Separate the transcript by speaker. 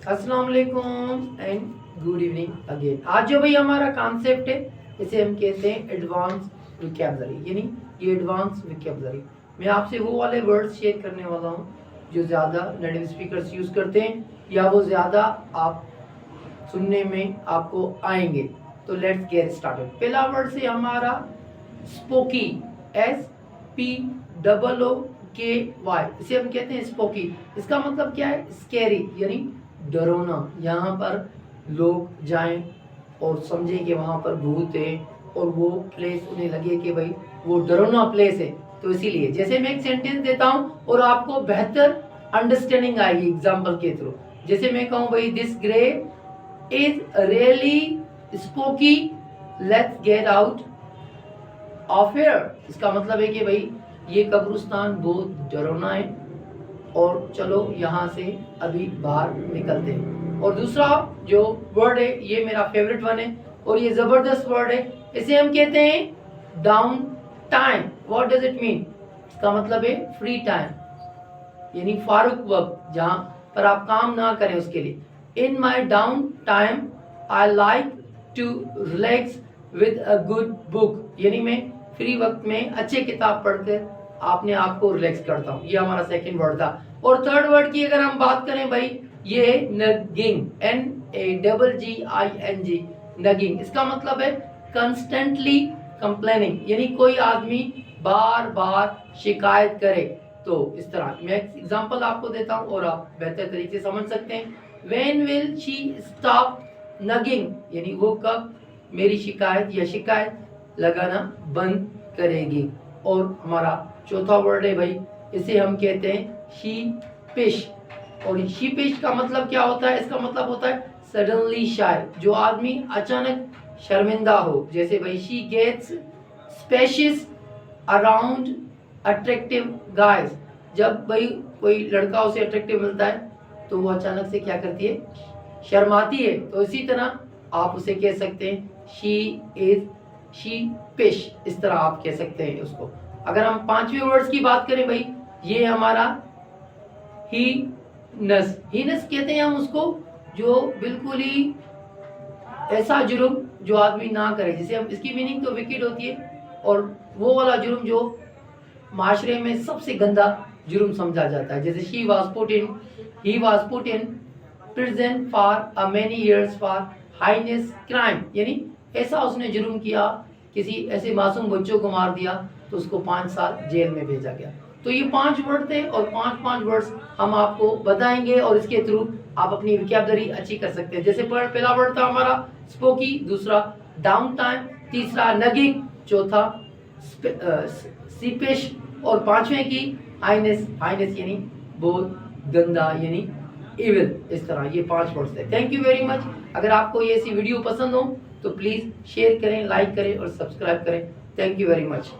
Speaker 1: अस्सलाम वालेकुम and good evening again. आज जो भाई हमारा कॉन्सेप्ट है इसे हम कहते हैं एडवांस विकेबलरी, यानी ये एडवांस विकेबलरी। मैं आपसे वो वाले वर्ड्स शेयर करने वाला हूँ जो ज़्यादा नेटिव स्पीकर्स यूज़ करते हैं या वो ज़्यादा आप सुनने में आपको आएंगे। तो लेट्स गेट स्टार्टेड। पहला वर्ड से हमारा स्पोकी, SPOOKY, इसे हम कहते हैं स्पोकी। इसका मतलब क्या है? स्कैरी, यानी डरोना। यहाँ पर लोग जाएं और समझें कि वहाँ पर भूत है और वो प्लेस उन्हें लगे कि भाई वो डरोना प्लेस है। तो इसीलिए जैसे मैं एक सेंटेंस देता हूँ और आपको बेहतर अंडरस्टैंडिंग आएगी एग्जाम्पल के थ्रू। जैसे मैं कहूँ भाई this grey is really spooky, let's get out of here. इसका मतलब है कि भाई ये कब्रिस्तान बहुत डरावना है और चलो यहाँ से अभी बाहर निकलते हैं। और दूसरा जो वर्ड है ये मेरा फेवरेट वन है और ये जबरदस्त वर्ड है, इसे हम कहते हैं down time. What does it mean? इसका मतलब है फ्री टाइम, यानी फारुक वक्त, जहाँ पर आप काम ना करें उसके लिए। In my down time I like to relax with a good book, यानी मैं फ्री वक्त में अच्छे किताब पढ़कर अपने आप को रिलैक्स करता हूँ। ये हमारा सेकंड वर्ड था। और थर्ड वर्ड की अगर हम बात करें भाई, ये है नगिंग, NAGGING, नगिंग। इसका मतलब है कंस्टेंटली कंप्लेनिंग, यानी कोई आदमी बार बार शिकायत करे। तो इस तरह मैं एग्जांपल आपको देता हूँ और आप बेहतर तरीके से समझ सकते हैं। When will she stop nagging, यानी वो कब मेरी शिकायत या शिकायत लगाना बंद करेगी। और हमारा चौथा वर्ड है भाई, इसे हम कहते हैं शीपिश। और शीपिश का मतलब क्या होता है? इसका मतलब होता है सडनली शाय, जो आदमी अचानक शर्मिंदा हो। जैसे भाई she gets spacious around attractive guys, जब भाई कोई लड़का उसे अट्रैक्टिव मिलता है तो वो अचानक से क्या करती है? शर्माती है। तो इसी तरह आप उसे कह सकते हैं शी इज शीपिश, इस तरह आप कह सकते हैं उसको। अगर हम पांचवें वर्ड्स की बात करें भाई, ये हमारा हीनस। हीनस कहते हैं हम उसको जो बिल्कुल ही ऐसा जुर्म जो आदमी ना करे। जैसे हम इसकी मीनिंग तो विकेड होती है और वो वाला जुर्म जो माशरे में सबसे गंदा जुर्म समझा जाता है। जैसे ही was put in prison for a many years for heinous crime, यानी ऐसा उसने जुर्म किया, किसी ऐसे मासूम बच्चों को मार दिया तो उसको 5 साल जेल में भेजा गया। तो ये 5 वर्ड थे और 5 वर्ड्स हम आपको बताएंगे और इसके थ्रू आप अपनी वोकैबुलरी अच्छी कर सकते हैं। जैसे पहला वर्ड था हमारा स्पोकी, दूसरा डाउन टाइम, तीसरा नगिंग, चौथा सीपेश और पांचवें की हाइनेस यानी बहुत गंदा, यानी इविल। इस तरह ये 5 वर्ड्स थे। Thank you very much. अगर आपको ये ऐसी वीडियो पसंद हो तो प्लीज़ शेयर करें, लाइक करें और सब्सक्राइब करें। Thank you very much.